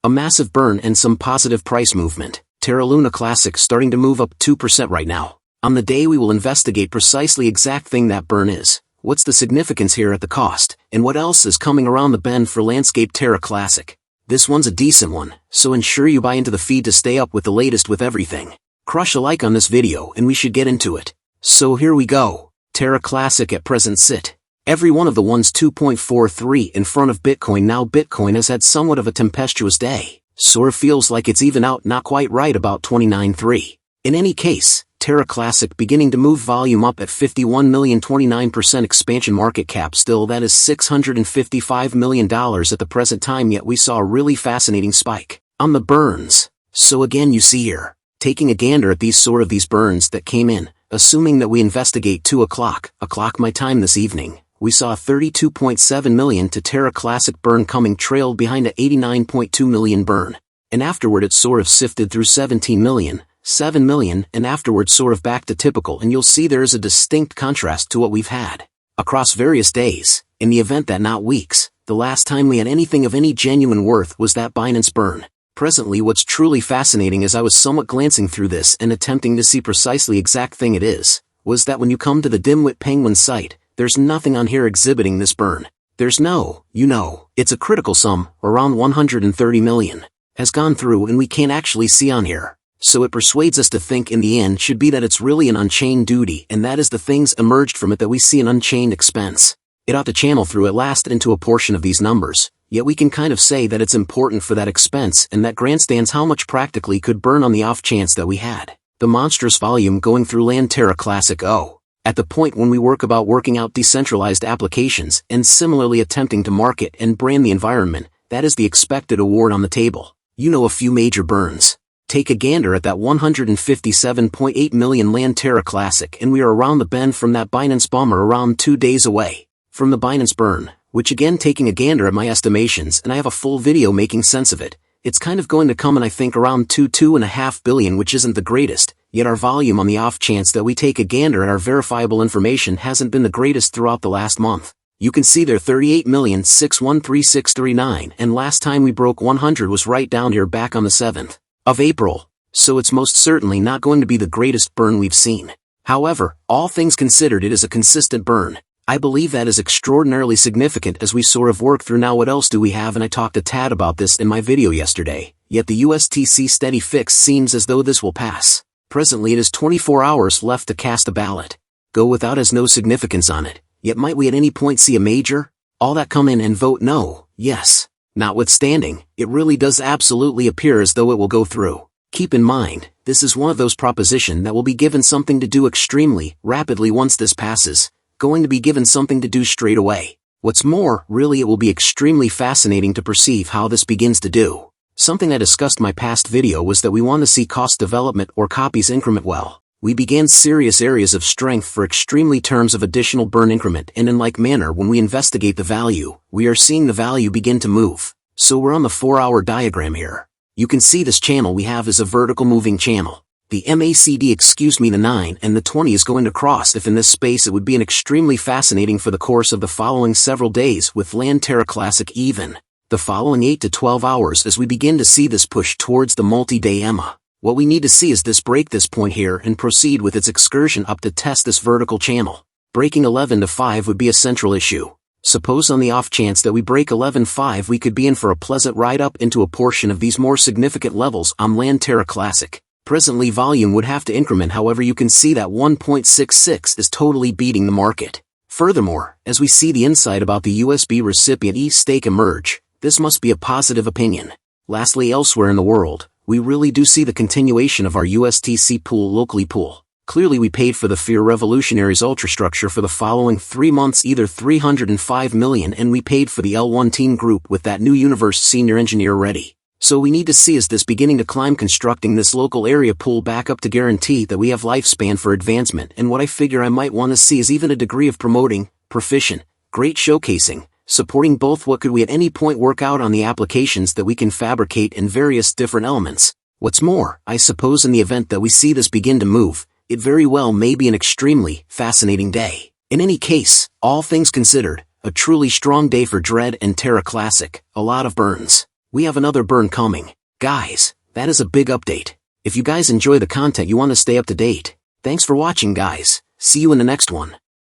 A massive burn and some positive price movement. Terra LUNC CLASSIC starting to move up 2% right now. On the day we will investigate precisely exact thing that burn is, what's the significance here at the cost, and what else is coming around the bend for landscape Terra Classic. This one's a decent one, so ensure you buy into the feed to stay up with the latest with everything. Crush a like on this video and we should get into it. So here we go. Terra Classic at present sit. Every one of the ones 2.43 in front of Bitcoin. Now Bitcoin has had somewhat of a tempestuous day. Sort of feels like it's even out not quite right about 29.3. In any case, Terra Classic beginning to move volume up at 51 million, 29% expansion market cap. Still, that is $655 million at the present time, yet we saw a really fascinating spike on the burns. So again, you see here, taking a gander at these burns that came in, assuming that we investigate 2 o'clock my time this evening, we saw a 32.7 million to Terra Classic burn coming, trailed behind a 89.2 million burn. And afterward it sort of sifted through 17 million, 7 million, and afterwards sort of back to typical, and you'll see there is a distinct contrast to what we've had across various days, in the event that not weeks. The last time we had anything of any genuine worth was that Binance burn. Presently what's truly fascinating as I was somewhat glancing through this and attempting to see precisely exact thing it is, was that when you come to the Dimwit Penguin site, there's nothing on here exhibiting this burn. There's no, it's a critical sum, around 130 million, has gone through and we can't actually see on here. So it persuades us to think in the end should be that it's really an unchained duty, and that is the things emerged from it that we see an unchained expense. It ought to channel through at last into a portion of these numbers, yet we can kind of say that it's important for that expense and that grandstands how much practically could burn on the off chance that we had the monstrous volume going through land Terra Classic at the point when we working out decentralized applications and similarly attempting to market and brand the environment, that is the expected award on the table. A few major burns. Take a gander at that 157.8 million land Terra Classic, and we are around the bend from that Binance bomber, around 2 days away from the Binance burn, which again, taking a gander at my estimations, and I have a full video making sense of it, it's kind of going to come in I think around 2.5 billion, which isn't the greatest, yet our volume on the off chance that we take a gander at our verifiable information hasn't been the greatest throughout the last month. You can see there 38,613,639, and last time we broke 100 was right down here back on the 7th of April, so it's most certainly not going to be the greatest burn we've seen. However, all things considered, it is a consistent burn. I believe that is extraordinarily significant as we sort of work through now what else do we have, and I talked a tad about this in my video yesterday, yet the USTC steady fix seems as though this will pass. Presently it is 24 hours left to cast a ballot. Go without has no significance on it, yet might we at any point see a major? All that come in and vote no, yes. Notwithstanding, it really does absolutely appear as though it will go through. Keep in mind, this is one of those propositions that will be given something to do extremely rapidly once this passes, going to be given something to do straight away. What's more, really it will be extremely fascinating to perceive how this begins to do. Something I discussed my past video was that we want to see cost development or copies increment well. We began serious areas of strength for extremely terms of additional burn increment, and in like manner when we investigate the value, we are seeing the value begin to move. So we're on the 4-hour diagram here. You can see this channel we have is a vertical moving channel. The MACD, the 9 and the 20 is going to cross. If in this space, it would be an extremely fascinating for the course of the following several days with land Terra Classic even the following 8 to 12 hours as we begin to see this push towards the multi-day EMA. What we need to see is this break this point here and proceed with its excursion up to test this vertical channel. Breaking 11.5 would be a central issue. Suppose on the off chance that we break 11.5, we could be in for a pleasant ride up into a portion of these more significant levels on land Terra Classic. Presently volume would have to increment, however you can see that 1.66 is totally beating the market. Furthermore, as we see the insight about the USB recipient stake emerge, this must be a positive opinion. Lastly, elsewhere in the world, we really do see the continuation of our USTC pool locally pool. Clearly we paid for the Fear Revolutionaries ultrastructure for the following 3 months either 305 million, and we paid for the L1 team group with that new universe senior engineer ready. So we need to see is this beginning to climb, constructing this local area pool back up to guarantee that we have lifespan for advancement, and what I figure I might want to see is even a degree of promoting, proficient, great showcasing, supporting both what could we at any point work out on the applications that we can fabricate in various different elements. What's more, I suppose in the event that we see this begin to move, it very well may be an extremely fascinating day. In any case, all things considered, a truly strong day for Dread and Terra Classic, a lot of burns. we have another burn coming. Guys, that is a big update. If you guys enjoy the content you want to stay up to date, thanks for watching guys, see you in the next one.